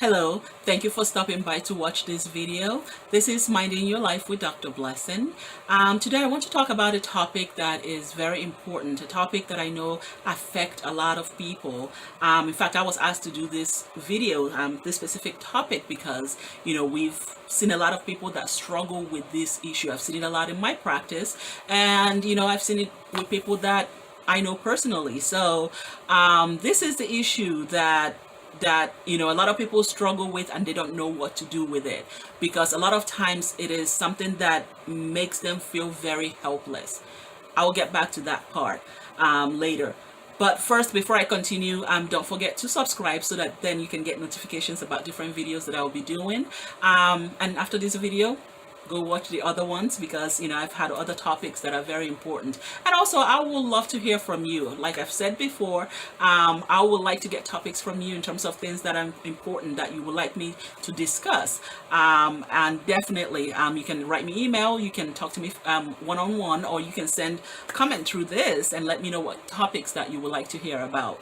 Hello, thank you for stopping by to watch this video. This is Minding Your Life with Dr. Blessing. Today I want to talk about a topic that is very important, a topic that I know affects a lot of people. In fact, I was asked to do this video, this specific topic because, we've seen a lot of people that struggle with this issue. I've seen it a lot in my practice, and, I've seen it with people that I know personally. So this is the issue that a lot of people struggle with, and they don't know what to do with it, because a lot of times it is something that makes them feel very helpless. I will get back to that part later. But first, before I continue, don't forget to subscribe so that then you can get notifications about different videos that I will be doing. And after this video, go watch the other ones, because I've had other topics that are very important. And also, I would love to hear from you. Like I've said before, I would like to get topics from you in terms of things that are important that you would like me to discuss. And definitely, you can write me email, you can talk to me one-on-one, or you can send a comment through this and let me know what topics that you would like to hear about.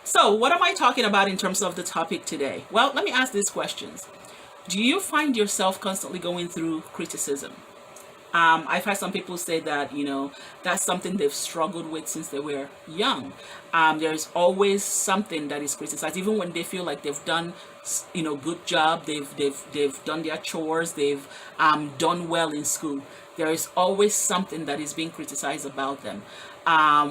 So what am I talking about in terms of the topic today? Well, let me ask these questions. Do you find yourself constantly going through criticism? I've had some people say that, that's something they've struggled with since they were young. There's always something that is criticized, even when they feel like they've done, good job, they've done their chores, they've done well in school. There is always something that is being criticized about them,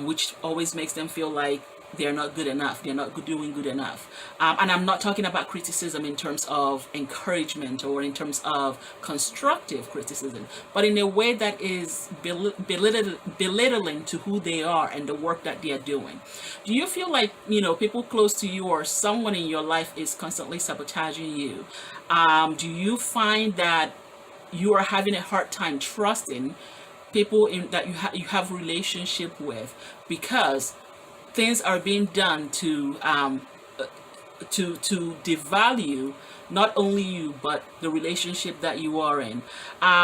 which always makes them feel like they're not good enough, they're not doing good enough. And I'm not talking about criticism in terms of encouragement or in terms of constructive criticism, but in a way that is belittling to who they are and the work that they are doing. Do you feel like, people close to you or someone in your life is constantly sabotaging you? Do you find that you are having a hard time trusting people that you have relationship with, because things are being done to devalue not only you but the relationship that you are in?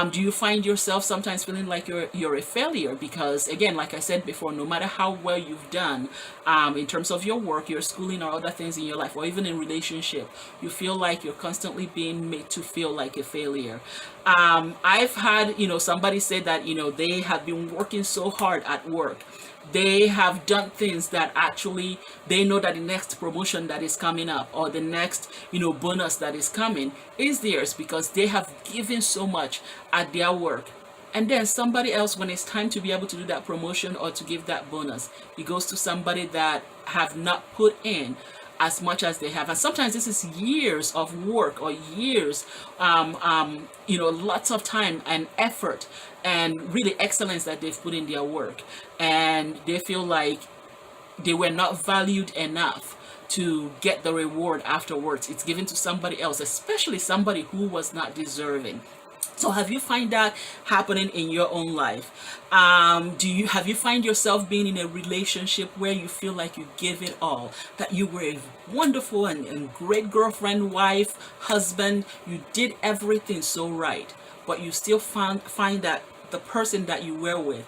Do you find yourself sometimes feeling like you're a failure? Because again, like I said before, no matter how well you've done in terms of your work, your schooling, or other things in your life, or even in relationship, you feel like you're constantly being made to feel like a failure. I've had somebody say that they have been working so hard at work. They have done things that actually they know that the next promotion that is coming up, or the next bonus that is coming, is theirs, because they have given so much at their work. And then somebody else, when it's time to be able to do that promotion or to give that bonus, it goes to somebody that have not put in as much as they have. And sometimes this is years of work, or years lots of time and effort and really excellence that they've put in their work, and they feel like they were not valued enough to get the reward afterwards. It's given to somebody else, especially somebody who was not deserving. So have you find that happening in your own life? Have you find yourself being in a relationship where you feel like you give it all, that you were a wonderful and great girlfriend, wife, husband, you did everything so right, but you still find that the person that you were with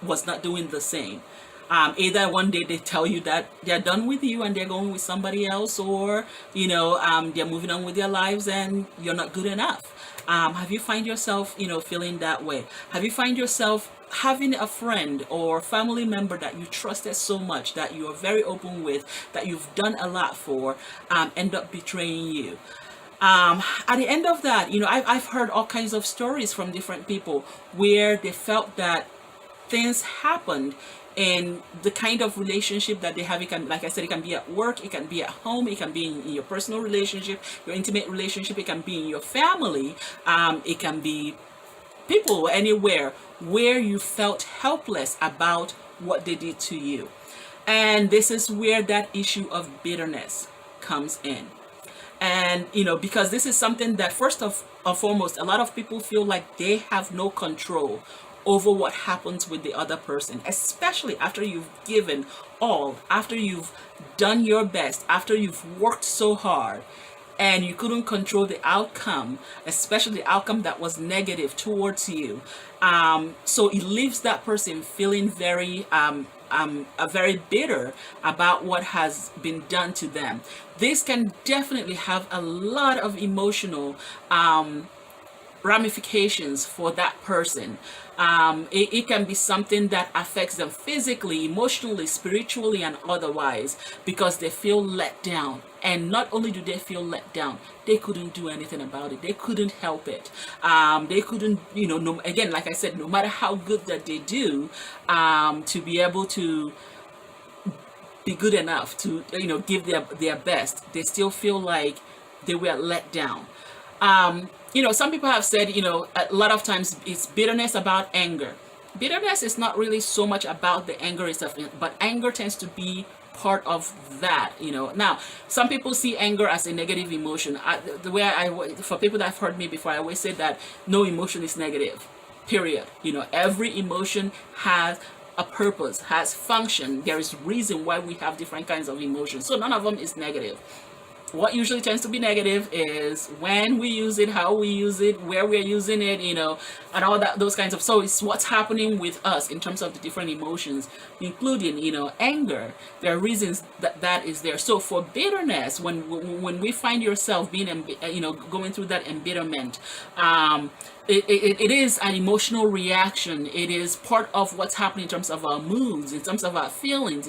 was not doing the same? Either one day they tell you that they're done with you and they're going with somebody else, or they're moving on with their lives and you're not good enough. Have you find yourself feeling that way? Have you find yourself having a friend or family member that you trusted so much, that you are very open with, that you've done a lot for, end up betraying you? At the end of that, I've heard all kinds of stories from different people where they felt that things happened in the kind of relationship that they have. It can, like I said, it can be at work, it can be at home, it can be in your personal relationship, your intimate relationship, it can be in your family, it can be people anywhere where you felt helpless about what they did to you. And this is where that issue of bitterness comes in. And because this is something that first of foremost, a lot of people feel like they have no control over what happens with the other person, especially after you've given all, after you've done your best, after you've worked so hard, and you couldn't control the outcome, especially the outcome that was negative towards you. So it leaves that person feeling very are very bitter about what has been done to them. This can definitely have a lot of emotional ramifications for that person. It can be something that affects them physically, emotionally, spiritually, and otherwise, because they feel let down. And not only do they feel let down, they couldn't do anything about it. They couldn't help it. They couldn't, no, again, like I said, no matter how good that they do, to be able to be good enough to, give their best, they still feel like they were let down. Some people have said, a lot of times it's bitterness about anger. Bitterness is not really so much about the anger itself, but anger tends to be part of that. Now, some people see anger as a negative emotion. The way for people that have heard me before, I always say that no emotion is negative, period. Every emotion has a purpose, has function. There is reason why we have different kinds of emotions. So none of them is negative. What usually tends to be negative is when we use it, how we use it, where we're using it, and all that, those kinds of. So it's what's happening with us in terms of the different emotions, including, anger. There are reasons that is there. So for bitterness, when we find yourself being, going through that embitterment, it is an emotional reaction. It is part of what's happening in terms of our moods, in terms of our feelings.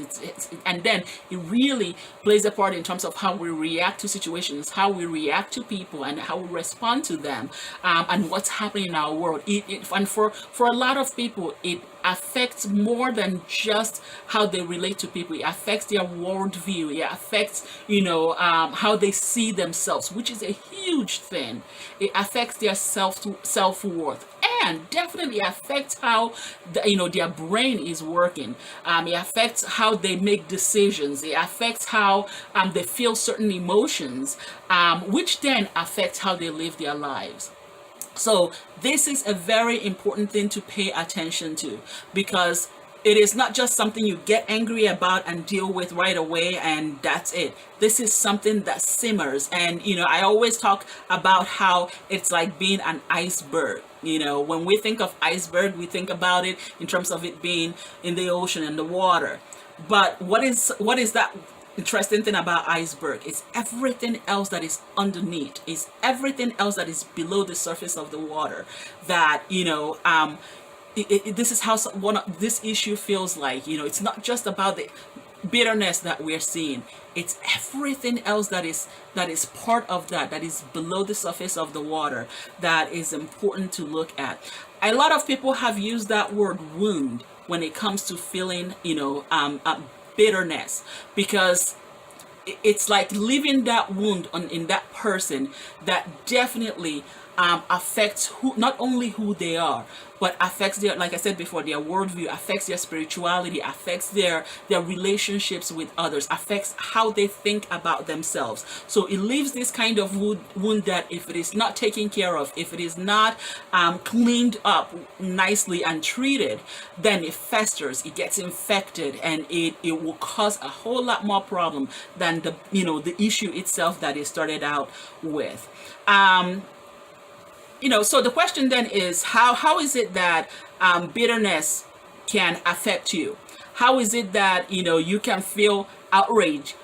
And then it really plays a part in terms of how we react to situations, how we react to people, and how we respond to them, and what's happening in our world. And for a lot of people, it affects more than just how they relate to people. It affects their worldview. It affects, how they see themselves, which is a huge thing. It affects their self-worth, and definitely affects how their brain is working. It affects how they make decisions. It affects how they feel certain emotions, which then affects how they live their lives. So this is a very important thing to pay attention to, because it is not just something you get angry about and deal with right away and that's it. This is something that simmers. And, I always talk about how it's like being an iceberg. When we think of iceberg, we think about it in terms of it being in the ocean and the water. But what is that interesting thing about iceberg? It's everything else that is underneath. It's everything else that is below the surface of the water that, this is how this issue feels like. It's not just about the bitterness that we're seeing. It's everything else that is part of that is below the surface of the water that is important to look at. A lot of people have used that word wound when it comes to feeling, bitterness, because it's like leaving that wound in that person that definitely affects not only who they are, but affects their, like I said before, their worldview, affects their spirituality, affects their relationships with others, affects how they think about themselves. So it leaves this kind of wound that if it is not taken care of, if it is not cleaned up nicely and treated, then it festers, it gets infected, and it will cause a whole lot more problem than the issue itself that it started out with. So the question then is, how is it that bitterness can affect you? How is it that, you can feel outraged,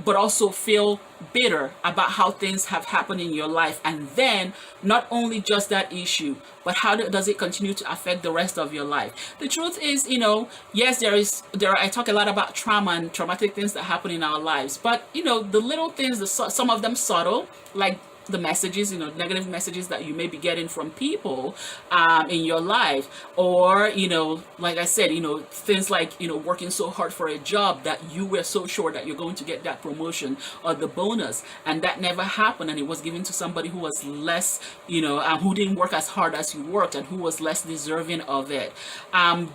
but also feel bitter about how things have happened in your life? And then not only just that issue, but how does it continue to affect the rest of your life? The truth is, yes, I talk a lot about trauma and traumatic things that happen in our lives, but, the little things, some of them subtle, like the messages, negative messages that you may be getting from people in your life, or like I said, things like working so hard for a job that you were so sure that you're going to get that promotion or the bonus, and that never happened, and it was given to somebody who was less, who didn't work as hard as you worked, and who was less deserving of it.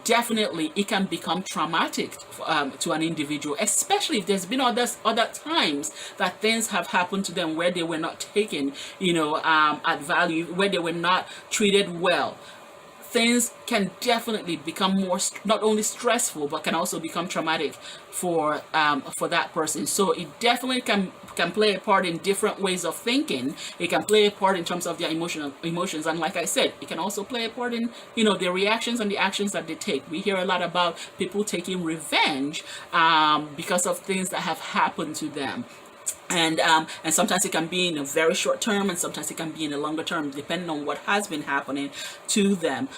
Definitely it can become traumatic to an individual, especially if there's been other times that things have happened to them where they were not taken at value, where they were not treated well. things can definitely become more not only stressful but can also become traumatic for that person. So it definitely can play a part in different ways of thinking. It can play a part in terms of their emotions, and like I said, it can also play a part in their reactions and the actions that they take. We hear a lot about people taking revenge because of things that have happened to them. And sometimes it can be in a very short term, and sometimes it can be in a longer term, depending on what has been happening to them.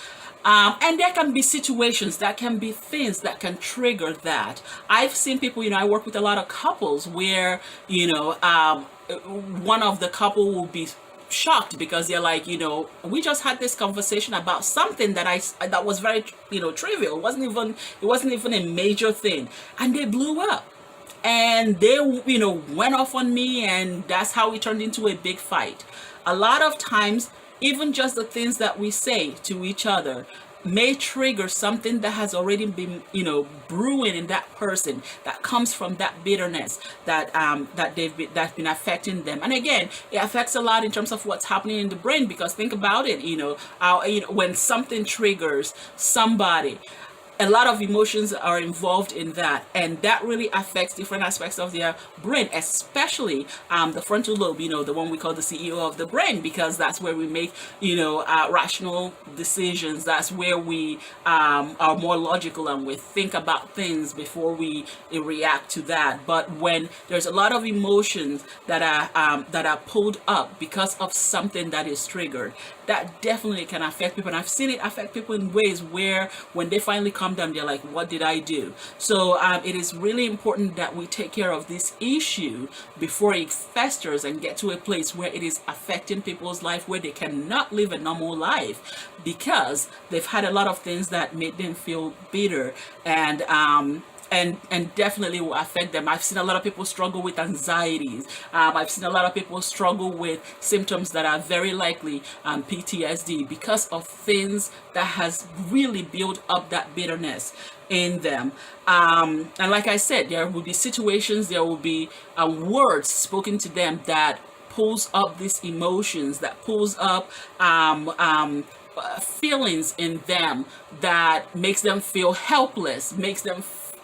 And there can be situations, that can be things that can trigger that. I've seen people, I work with a lot of couples where, one of the couple will be shocked because they're like, we just had this conversation about something that was very, trivial. It wasn't even a major thing, and they blew up. And they went off on me, and that's how it turned into a big fight. A lot of times, even just the things that we say to each other may trigger something that has already been brewing in that person, that comes from that bitterness that's been affecting them. And again, it affects a lot in terms of what's happening in the brain, because think about it, when something triggers somebody, a lot of emotions are involved in that, and that really affects different aspects of their brain, especially the frontal lobe, the one we call the CEO of the brain, because that's where we make rational decisions. That's where we are more logical, and we think about things before we react to that. But when there's a lot of emotions that are pulled up because of something that is triggered, that definitely can affect people. And I've seen it affect people in ways where when they finally calm down, they're like, what did I do? So it is really important that we take care of this issue before it festers and get to a place where it is affecting people's life, where they cannot live a normal life because they've had a lot of things that made them feel bitter, and definitely will affect them. I've seen a lot of people struggle with anxieties. I've seen a lot of people struggle with symptoms that are very likely PTSD, because of things that has really built up that bitterness in them. And like I said, there will be situations, there will be words spoken to them that pulls up these emotions, that pulls up feelings in them that makes them feel helpless, makes them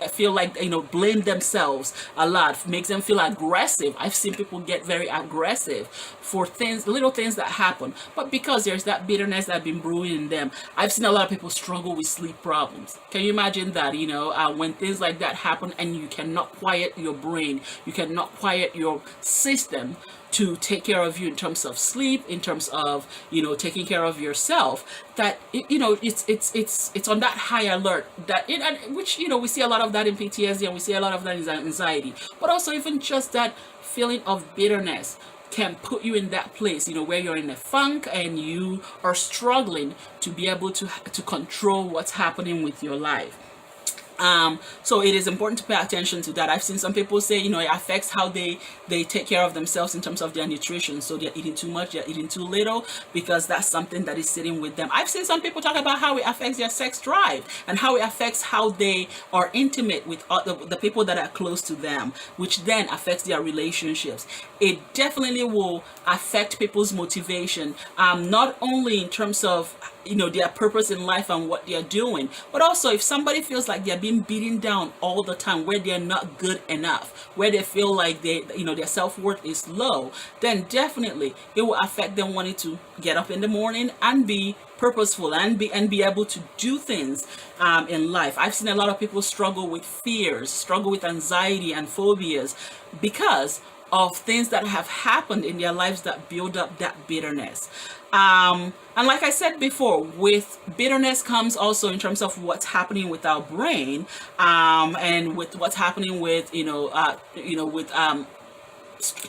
feel like blame themselves a lot, makes them feel aggressive. I've seen people get very aggressive for little things that happen, but because there's that bitterness that's been brewing in them. I've seen a lot of people struggle with sleep problems. Can you imagine that? When things like that happen and you cannot quiet your brain, you cannot quiet your system to take care of you in terms of sleep, in terms of taking care of yourself, that it's on that high alert, which we see a lot of that in PTSD, and we see a lot of that in anxiety, but also even just that feeling of bitterness can put you in that place where you're in a funk and you are struggling to be able to control what's happening with your life. So it is important to pay attention to that. I've seen some people say, it affects how they take care of themselves in terms of their nutrition. So they're eating too much, they're eating too little, because that's something that is sitting with them. I've seen some people talk about how it affects their sex drive and how it affects how they are intimate with the people that are close to them, which then affects their relationships. It definitely will affect people's motivation, not only in terms of their purpose in life and what they're doing, but also if somebody feels like they're being beaten down all the time, where they're not good enough, where they feel like their self-worth is low, then definitely it will affect them wanting to get up in the morning and be purposeful and be able to do things in life. I've seen a lot of people struggle with fears, struggle with anxiety and phobias, because of things that have happened in their lives that build up that bitterness. And like I said before, with bitterness comes also in terms of what's happening with our brain, and with what's happening with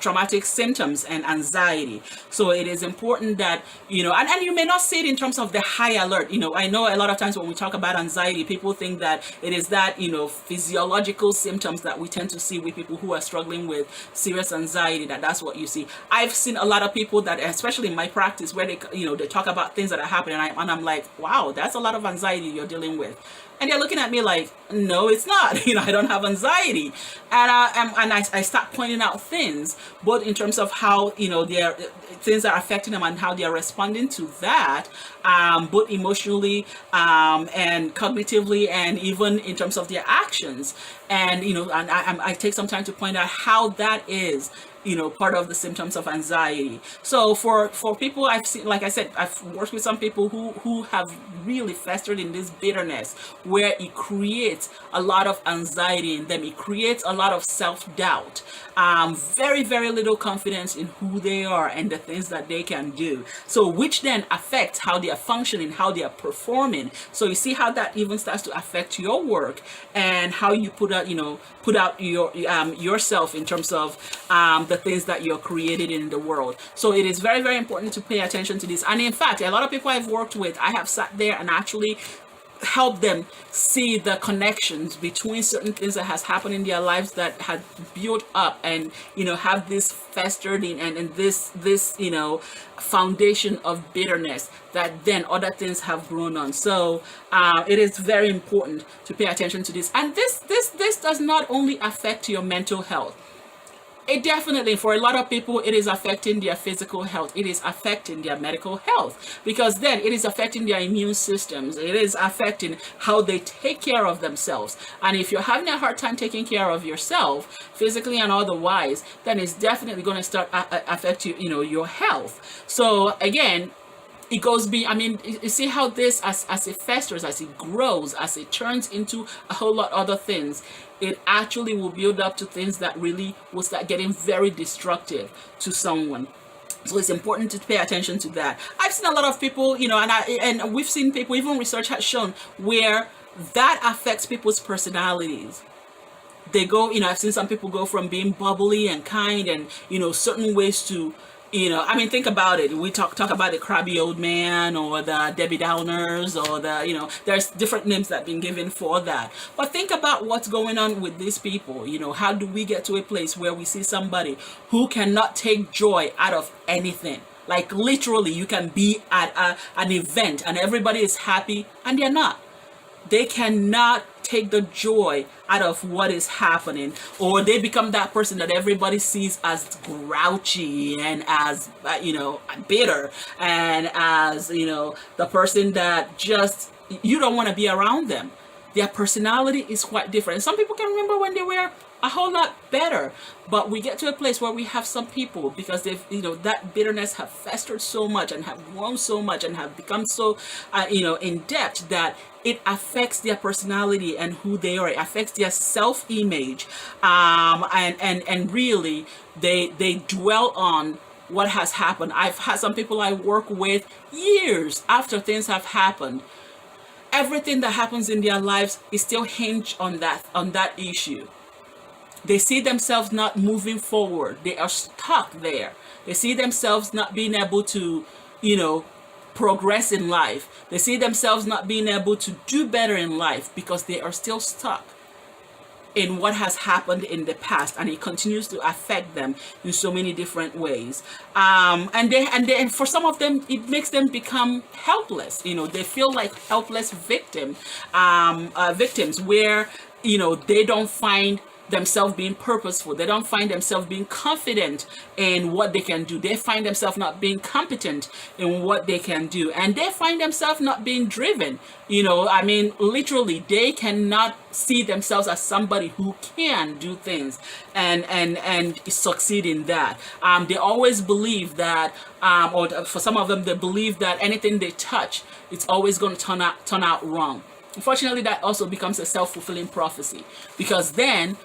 traumatic symptoms and anxiety. So it is important that and you may not see it in terms of the high alert. I know a lot of times when we talk about anxiety, people think that it is that physiological symptoms that we tend to see with people who are struggling with serious anxiety, that's what you see. I've seen a lot of people that, especially in my practice, where they talk about things that are happening, and I'm like, wow, that's a lot of anxiety you're dealing with. And they're looking at me like, no, it's not. I don't have anxiety. And I start pointing out things, both in terms of how, their things are affecting them and how they are responding to that, both emotionally, and cognitively, and even in terms of their actions. And, I take some time to point out how that is, part of the symptoms of anxiety. So for people I've seen, like I said, I've worked with some people who have really festered in this bitterness, where it creates a lot of anxiety in them. It creates a lot of self-doubt, very, very little confidence in who they are and the things that they can do. So which then affects how they are functioning, how they are performing. So you see how that even starts to affect your work and how you put out your yourself in terms of the things that you're created in the world. So it is very, very important to pay attention to this. And in fact, a lot of people I've worked with, I have sat there and actually help them see the connections between certain things that has happened in their lives that had built up and have this festered in and this foundation of bitterness that then other things have grown on. So it is very important to pay attention to this. And this does not only affect your mental health. It definitely, for a lot of people, it is affecting their physical health. It is affecting their medical health, because then it is affecting their immune systems. It is affecting how they take care of themselves. And if you're having a hard time taking care of yourself, physically and otherwise, then it's definitely going to start affect your health. So again, it goes you see how this, as it festers, as it grows, as it turns into a whole lot of other things, it actually will build up to things that really will start getting very destructive to someone. So it's important to pay attention to that. I've seen a lot of people, and we've seen people, even research has shown, where that affects people's personalities. They go, I've seen some people go from being bubbly and kind and, certain ways to, think about it. We talk about the crabby old man or the Debbie Downers or there's different names that have been given for that. But think about what's going on with these people. How do we get to a place where we see somebody who cannot take joy out of anything? Like literally, you can be at an event and everybody is happy and they're not. They cannot take the joy out of what is happening, or they become that person that everybody sees as grouchy and as bitter, and as the person that just you don't want to be around them. Their personality is quite different. Some people can remember when they were a whole lot better, but we get to a place where we have some people, because they've that bitterness have festered so much and have grown so much and have become so in depth that it affects their personality and who they are. It affects their self-image, and really they dwell on what has happened. I've had some people I work with years after things have happened. Everything that happens in their lives is still hinged on that issue. They see themselves not moving forward. They are stuck there. They see themselves not being able to, progress in life. They see themselves not being able to do better in life because they are still stuck in what has happened in the past, and it continues to affect them in so many different ways. And for some of them, it makes them become helpless. They feel like helpless victims where they don't find themselves being purposeful. They don't find themselves being confident in what they can do. They find themselves not being competent in what they can do, and they find themselves not being driven. Literally, they cannot see themselves as somebody who can do things and succeed in that. They always believe that, or for some of them, they believe that anything they touch, it's always going to turn out wrong. Unfortunately, that also becomes a self-fulfilling prophecy, because then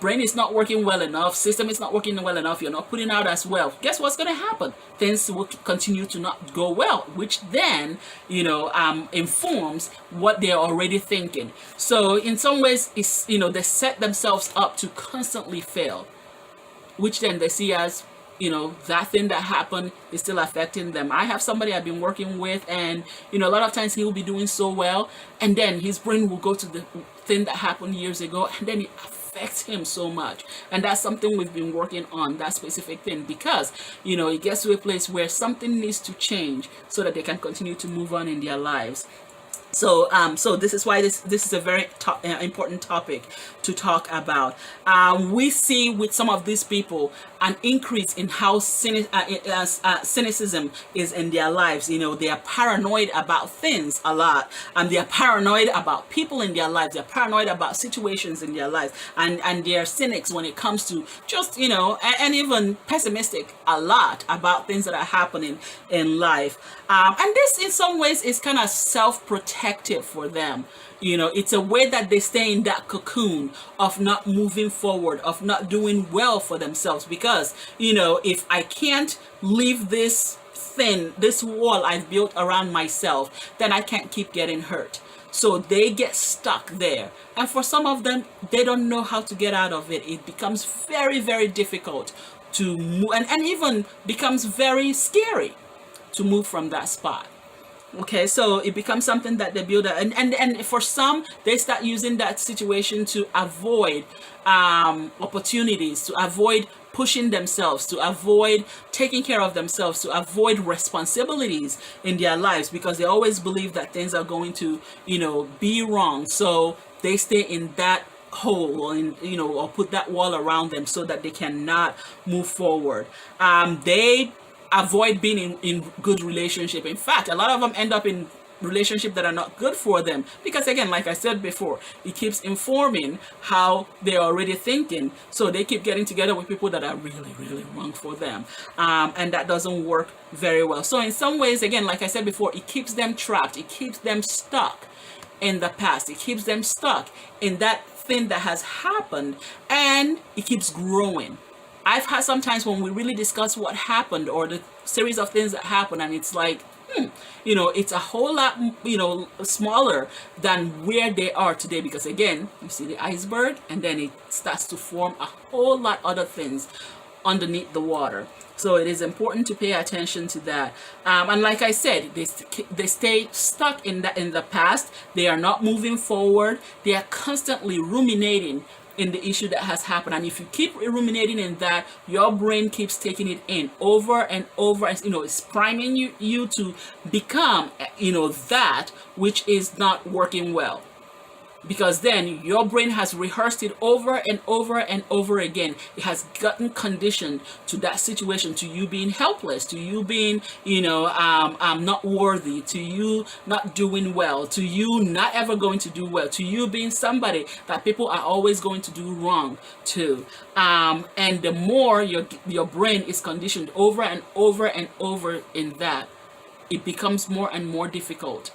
brain is not working well enough, system is not working well enough, you're not putting out as well. Guess what's going to happen? Things will continue to not go well, which then informs what they're already thinking. So in some ways, it's they set themselves up to constantly fail, which then they see as that thing that happened is still affecting them. I have somebody I've been working with, and a lot of times he will be doing so well, and then his brain will go to the thing that happened years ago, and then it affects him so much. And that's something we've been working on, that specific thing, because it gets to a place where something needs to change so that they can continue to move on in their lives. So this is why this is a very important topic to talk about. We see with some of these people an increase in how cynicism is in their lives. You know, they are paranoid about things a lot, and they are paranoid about people in their lives. They're paranoid about situations in their lives, and they are cynics when it comes to just, you know, and even pessimistic a lot about things that are happening in life. And this in some ways is kind of self-protective for them. You know, it's a way that they stay in that cocoon of not moving forward, of not doing well for themselves. Because, you know, if I can't leave this this wall I've built around myself, then I can't keep getting hurt. So they get stuck there. And for some of them, they don't know how to get out of it. It becomes very, very difficult to move, and even becomes very scary to move from that spot. Okay, so it becomes something that they build up, and for some, they start using that situation to avoid opportunities, to avoid pushing themselves, to avoid taking care of themselves, to avoid responsibilities in their lives, because they always believe that things are going to, you know, be wrong. So they stay in that hole, and, you know, or put that wall around them so that they cannot move forward. They avoid being in good relationship. In fact, a lot of them end up in relationship that are not good for them, because again, like I said before, it keeps informing how they're already thinking. So they keep getting together with people that are really, really wrong for them, and that doesn't work very well. So in some ways, again, like I said before, it keeps them trapped, it keeps them stuck in the past, it keeps them stuck in that thing that has happened, and it keeps growing. I've had sometimes when we really discuss what happened, or the series of things that happened, and it's like, you know, it's a whole lot, you know, smaller than where they are today. Because again, you see the iceberg, and then it starts to form a whole lot other things underneath the water. So it is important to pay attention to that. And like I said, they stay stuck in the past. They are not moving forward. They are constantly ruminating in the issue that has happened. And if you keep ruminating in that, your brain keeps taking it in over and over, and, you know, it's priming you to become, you know, that which is not working well. Because then your brain has rehearsed it over and over and over again. It has gotten conditioned to that situation, to you being helpless, to you being, you know, not worthy, to you not doing well, to you not ever going to do well, to you being somebody that people are always going to do wrong to. And the more your brain is conditioned over and over and over in that, it becomes more and more difficult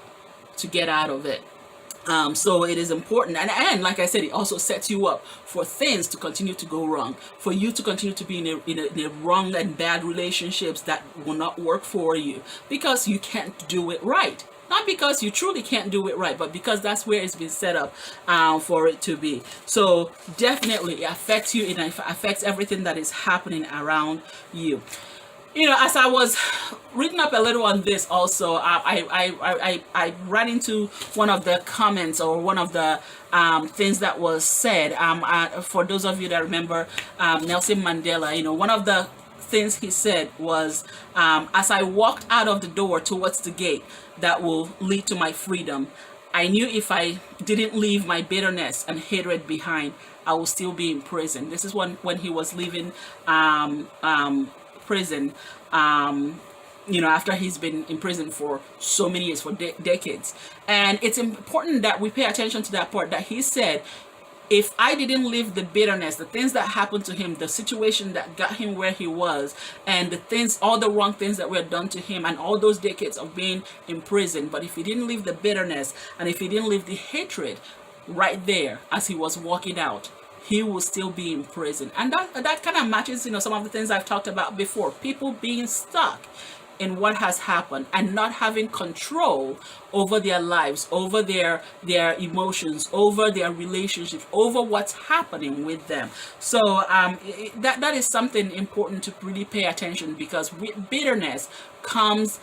to get out of it. So it is important, and like I said, it also sets you up for things to continue to go wrong, for you to continue to be in a wrong and bad relationships that will not work for you, because you can't do it right. Not because you truly can't do it right, but because that's where it's been set up for it to be. So definitely it affects you, it affects everything that is happening around you. You know, as I was reading up a little on this also, I ran into one of the comments, or one of the things that was said. For those of you that remember Nelson Mandela, you know, one of the things he said was, as I walked out of the door towards the gate that will lead to my freedom, I knew if I didn't leave my bitterness and hatred behind, I will still be in prison. This is when he was leaving prison, you know, after he's been in prison for so many years, for decades. And it's important that we pay attention to that part, that he said, if I didn't live the bitterness, the things that happened to him, the situation that got him where he was, and the things, all the wrong things that were done to him, and all those decades of being in prison, but if he didn't live the bitterness, and if he didn't live the hatred right there as he was walking out, he will still be in prison. And that kind of matches, you know, some of the things I've talked about before. People being stuck in what has happened and not having control over their lives, over their emotions, over their relationships, over what's happening with them. So that is something important to really pay attention, because with bitterness comes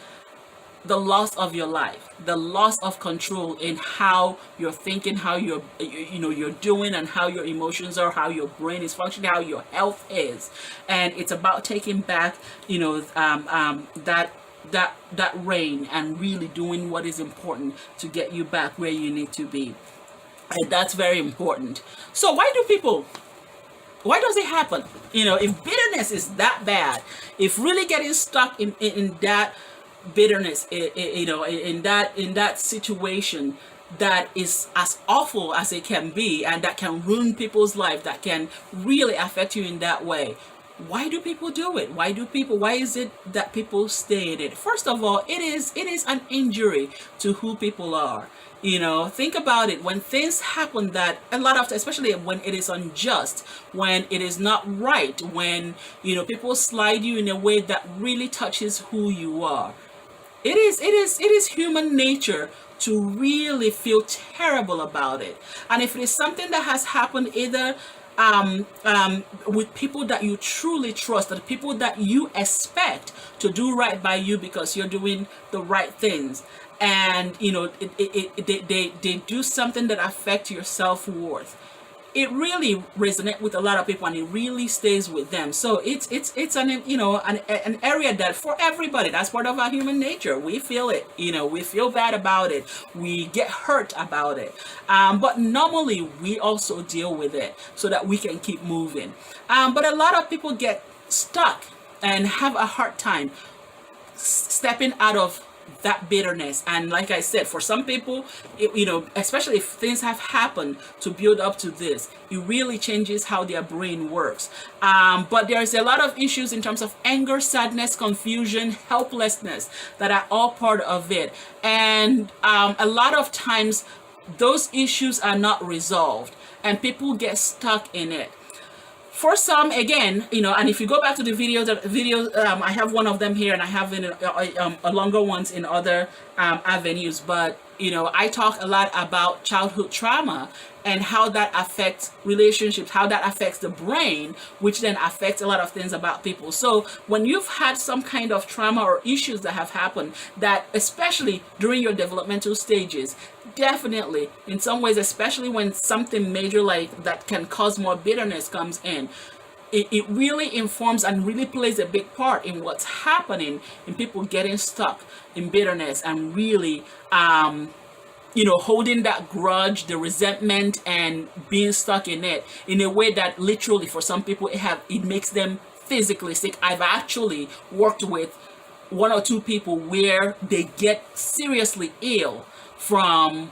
the loss of your life, the loss of control in how you're thinking, how you're doing, and how your emotions are, how your brain is functioning, how your health is. And it's about taking back, that that reign and really doing what is important to get you back where you need to be. And that's very important. So why does it happen? If bitterness is that bad, if really getting stuck in that bitterness, in that situation that is as awful as it can be, and that can ruin people's life, that can really affect you in that way, why do people do it? Why is it that people stay in it? First of all, it is an injury to who people are. Think about it. When things happen that a lot of, especially when it is unjust, when it is not right, when people slide you in a way that really touches who you are, it is human nature to really feel terrible about it. And if it is something that has happened either with people that you truly trust, the people that you expect to do right by you because you're doing the right things, and they do something that affects your self-worth, it really resonates with a lot of people, and it really stays with them. So it's an area that for everybody, that's part of our human nature. We feel it, we feel bad about it, we get hurt about it, but normally we also deal with it so that we can keep moving. But a lot of people get stuck and have a hard time stepping out of that bitterness. And like I said, for some people, especially if things have happened to build up to this, it really changes how their brain works. But there's a lot of issues in terms of anger, sadness, confusion, helplessness that are all part of it. And a lot of times those issues are not resolved and people get stuck in it. For some, again, and if you go back to the videos, I have one of them here, and I have longer ones in other avenues. But I talk a lot about childhood trauma and how that affects relationships, how that affects the brain, which then affects a lot of things about people. So when you've had some kind of trauma or issues that have happened, that especially during your developmental stages, definitely in some ways, especially when something major like that can cause more bitterness comes in, it really informs and really plays a big part in what's happening in people getting stuck in bitterness and really holding that grudge, the resentment, and being stuck in it in a way that literally for some people it makes them physically sick. I've actually worked with one or two people where they get seriously ill from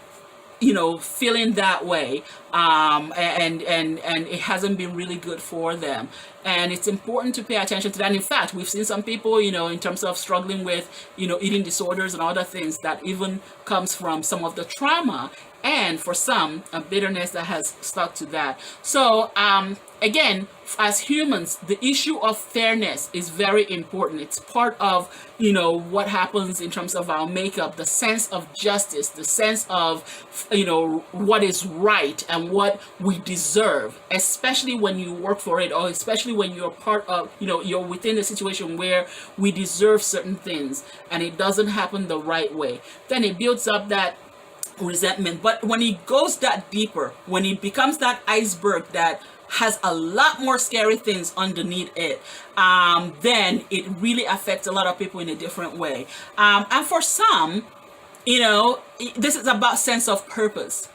feeling that way, and it hasn't been really good for them. And it's important to pay attention to that. In fact, we've seen some people, in terms of struggling with, eating disorders and other things that even comes from some of the trauma, and for some, a bitterness that has stuck to that. So, again, as humans, the issue of fairness is very important. It's part of, what happens in terms of our makeup, the sense of justice, the sense of, what is right and what we deserve, especially when you work for it, or especially when you're part of, you're within a situation where we deserve certain things and it doesn't happen the right way. Then it builds up that resentment. But when it goes that deeper, when it becomes that iceberg that has a lot more scary things underneath it, then it really affects a lot of people in a different way. And for some, this is about sense of purpose.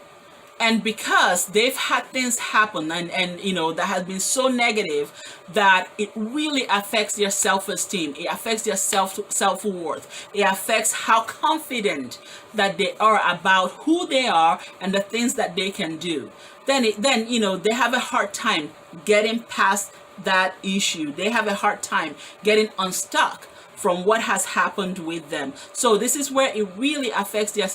And because they've had things happen and that has been so negative that it really affects their self-esteem, it affects their self-worth, it affects how confident that they are about who they are and the things that they can do. Then they have a hard time getting past that issue. They have a hard time getting unstuck from what has happened with them. So this is where it really affects their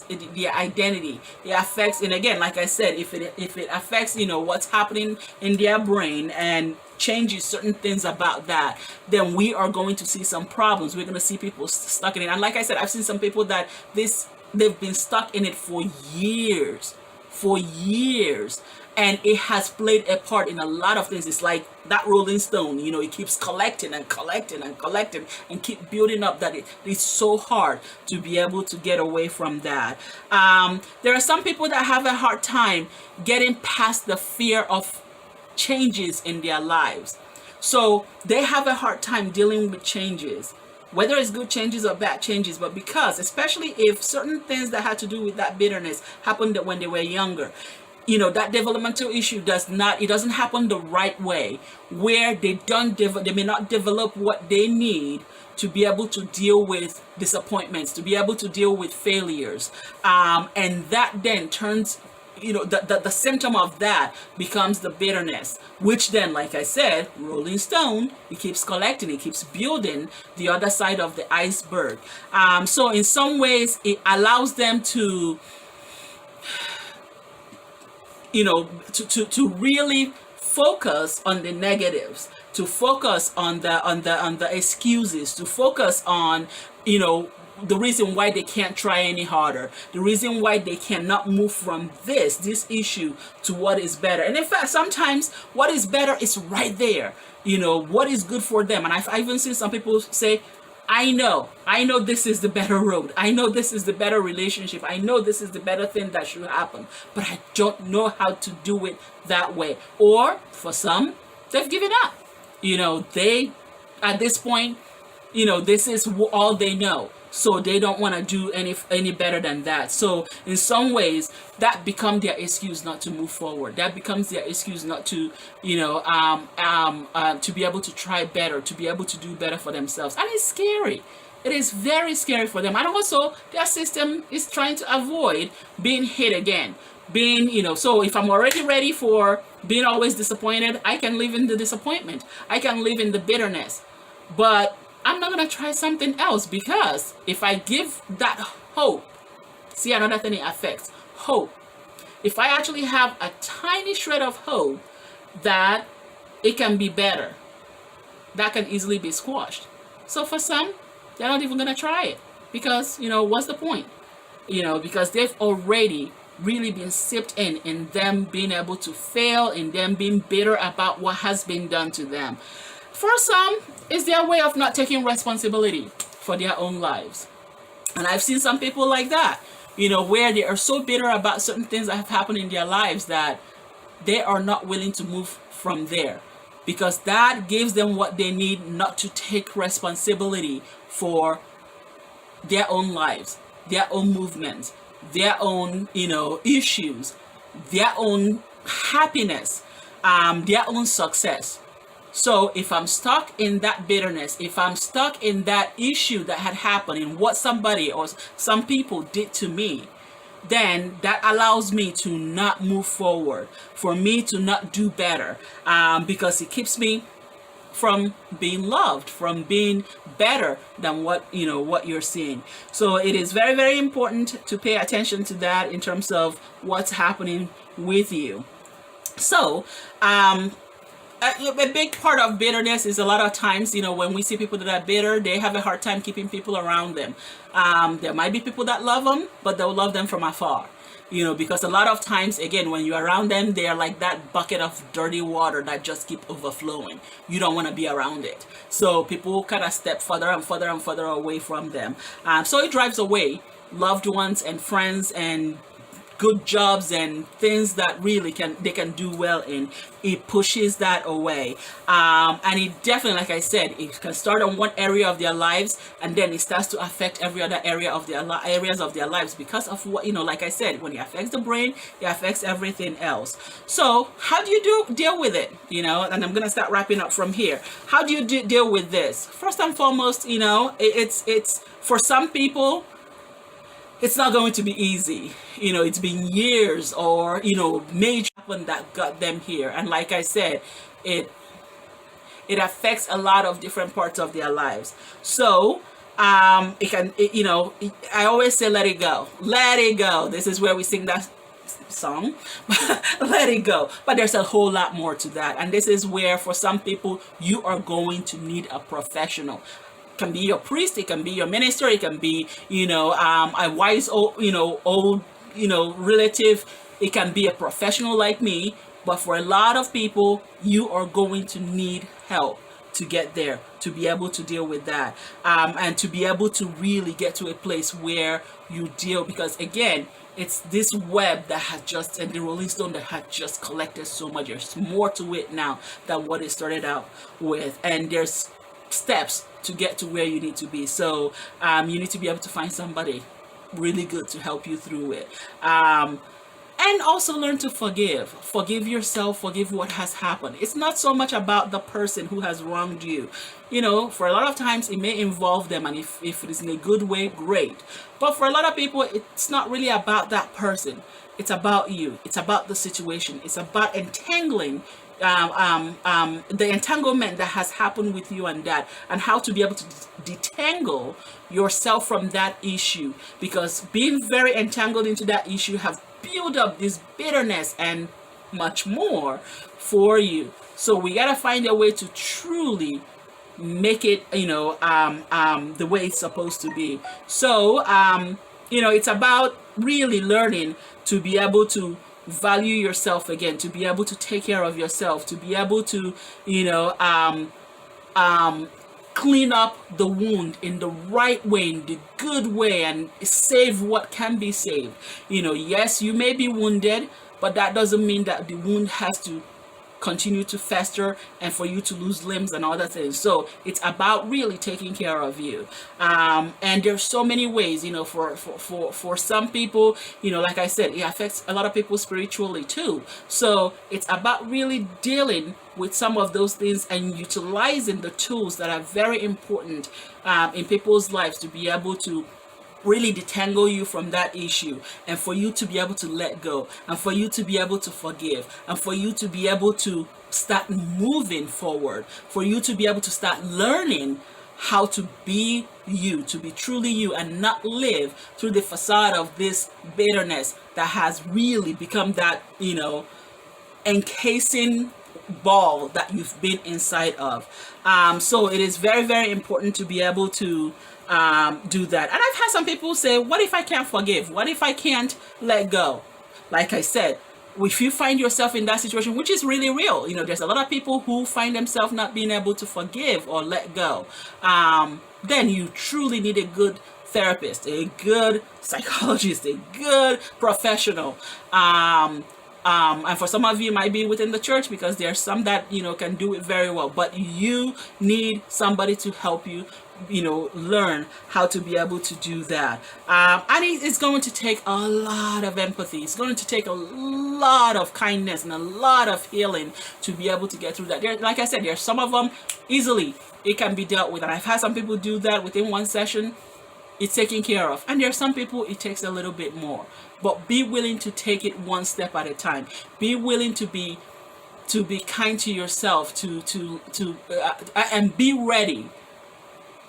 identity. It affects, and again, like I said, if it affects what's happening in their brain and changes certain things about that, then we are going to see some problems. We're going to see people stuck in it. And like I said, I've seen some people that they've been stuck in it for years. And it has played a part in a lot of things. It's like that rolling stone, it keeps collecting and collecting and collecting and keep building up, that it's so hard to be able to get away from that. There are some people that have a hard time getting past the fear of changes in their lives. So they have a hard time dealing with changes. whether it's good changes or bad changes, but because, especially if certain things that had to do with that bitterness happened when they were younger, that developmental issue doesn't happen the right way, where they may not develop what they need to be able to deal with disappointments, to be able to deal with failures, and that then turns, the symptom of that becomes the bitterness, which then, like I said, rolling stone, it keeps collecting, it keeps building the other side of the iceberg. So in some ways it allows them to to really focus on the negatives, to focus on the excuses, to focus on the reason why they can't try any harder, the reason why they cannot move from this issue to what is better. And in fact, sometimes what is better is right there, what is good for them. And I've even seen some people say, I know this is the better road. I know this is the better relationship. I know this is the better thing that should happen, but I don't know how to do it that way. Or for some, they've given up. They, at this point, this is all they know. So they don't want to do any better than that. So in some ways, that becomes their excuse not to move forward. That becomes their excuse not to, to be able to try better, to be able to do better for themselves. And it's scary. It is very scary for them. And also, their system is trying to avoid being hit again. So if I'm already ready for being always disappointed, I can live in the disappointment. I can live in the bitterness. But I'm not going to try something else, because if I give that hope, see, another thing it affects, hope. If I actually have a tiny shred of hope that it can be better, that can easily be squashed. So for some, they're not even going to try it, because, what's the point? Because they've already really been sipped in them being able to fail, in them being bitter about what has been done to them. For some, it's their way of not taking responsibility for their own lives. And I've seen some people like that, where they are so bitter about certain things that have happened in their lives that they are not willing to move from there, because that gives them what they need not to take responsibility for their own lives, their own movements, their own, issues, their own happiness, their own success. So if I'm stuck in that bitterness, if I'm stuck in that issue that had happened, in what somebody or some people did to me, then that allows me to not move forward, for me to not do better, because it keeps me from being loved, from being better than what you're seeing. So it is very, very important to pay attention to that in terms of what's happening with you. So a big part of bitterness is, a lot of times, when we see people that are bitter, they have a hard time keeping people around them. There might be people that love them, but they'll love them from afar. Because a lot of times, again, when you're around them, they are like that bucket of dirty water that just keep overflowing. You don't want to be around it. So people kind of step further and further and further away from them. So it drives away loved ones and friends and good jobs and things that really they can do well in. It pushes that away, and it definitely, like I said, it can start on one area of their lives, and then it starts to affect every other area of their areas of their lives, because of what, like I said, when it affects the brain, it affects everything else. So how do you deal with it? And I'm gonna start wrapping up from here. How do you deal with this? First and foremost, it's for some people, it's not going to be easy. It's been years or, major happen that got them here. And like I said, it affects a lot of different parts of their lives. So, I always say, let it go. Let it go. This is where we sing that song. Let it go. But there's a whole lot more to that. And this is where, for some people, you are going to need a professional. Can be your priest, it can be your minister, it can be a wise old relative, it can be a professional like me. But for a lot of people, you are going to need help to get there, to be able to deal with that, and to be able to really get to a place where you deal, because again, it's this web that has just, and the Rolling Stone that had just collected so much. There's more to it now than what it started out with, and there's steps to get to where you need to be. So you need to be able to find somebody really good to help you through it. And also learn to forgive yourself, forgive what has happened. It's not so much about the person who has wronged you. For a lot of times it may involve them, and if it is in a good way, great. But for a lot of people, it's not really about that person. It's about you. It's about the situation. It's about entangling the entanglement that has happened with you and that, and how to be able to detangle yourself from that issue, because being very entangled into that issue have built up this bitterness and much more for you. So we got to find a way to truly make it the way it's supposed to be. So it's about really learning to be able to value yourself again, to be able to take care of yourself, to be able to clean up the wound in the right way, in the good way, and save what can be saved. Yes, you may be wounded, but that doesn't mean that the wound has to continue to fester and for you to lose limbs and other things. So it's about really taking care of you. And there's so many ways, for some people, like I said, it affects a lot of people spiritually too. So it's about really dealing with some of those things and utilizing the tools that are very important in people's lives to be able to really detangle you from that issue, and for you to be able to let go, and for you to be able to forgive, and for you to be able to start moving forward, for you to be able to start learning how to be you, to be truly you, and not live through the facade of this bitterness that has really become that encasing ball that you've been inside of. So it is very, very important to be able to do that. And I've had some people say, what if I can't forgive? What if I can't let go? Like I said, if you find yourself in that situation, which is really real, there's a lot of people who find themselves not being able to forgive or let go, then you truly need a good therapist, a good psychologist, a good professional. And for some of you, it might be within the church, because there's some that can do it very well, but you need somebody to help you learn how to be able to do that. And it's going to take a lot of empathy. It's going to take a lot of kindness and a lot of healing to be able to get through that. Like I said, there's some of them easily it can be dealt with, and I've had some people do that within one session. It's taken care of. And there are some people it takes a little bit more, but be willing to take it one step at a time. Be willing to be kind to yourself, and be ready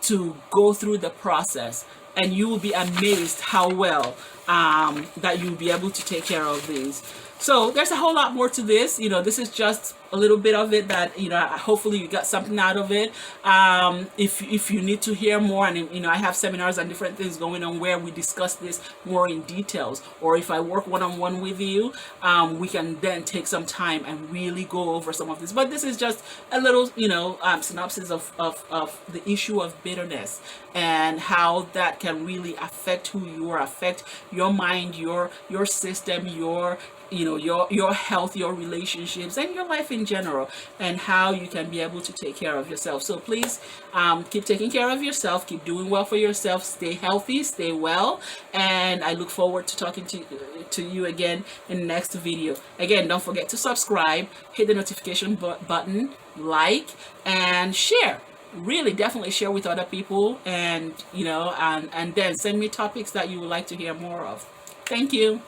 to go through the process, and you will be amazed how well that you'll be able to take care of these. So there's a whole lot more to this. This is just a little bit of it that, hopefully you got something out of it. If you need to hear more, and, I have seminars and different things going on where we discuss this more in details, or if I work one-on-one with you, we can then take some time and really go over some of this. But this is just a little, synopsis of the issue of bitterness and how that can really affect who you are, affect your mind, your system, your health, your relationships, and your life in general, and how you can be able to take care of yourself. So please keep taking care of yourself, keep doing well for yourself, stay healthy, stay well, and I look forward to talking to you again in the next video. Again, don't forget to subscribe, hit the notification button, like, and share. Really, definitely share with other people, and and then send me topics that you would like to hear more of. Thank you.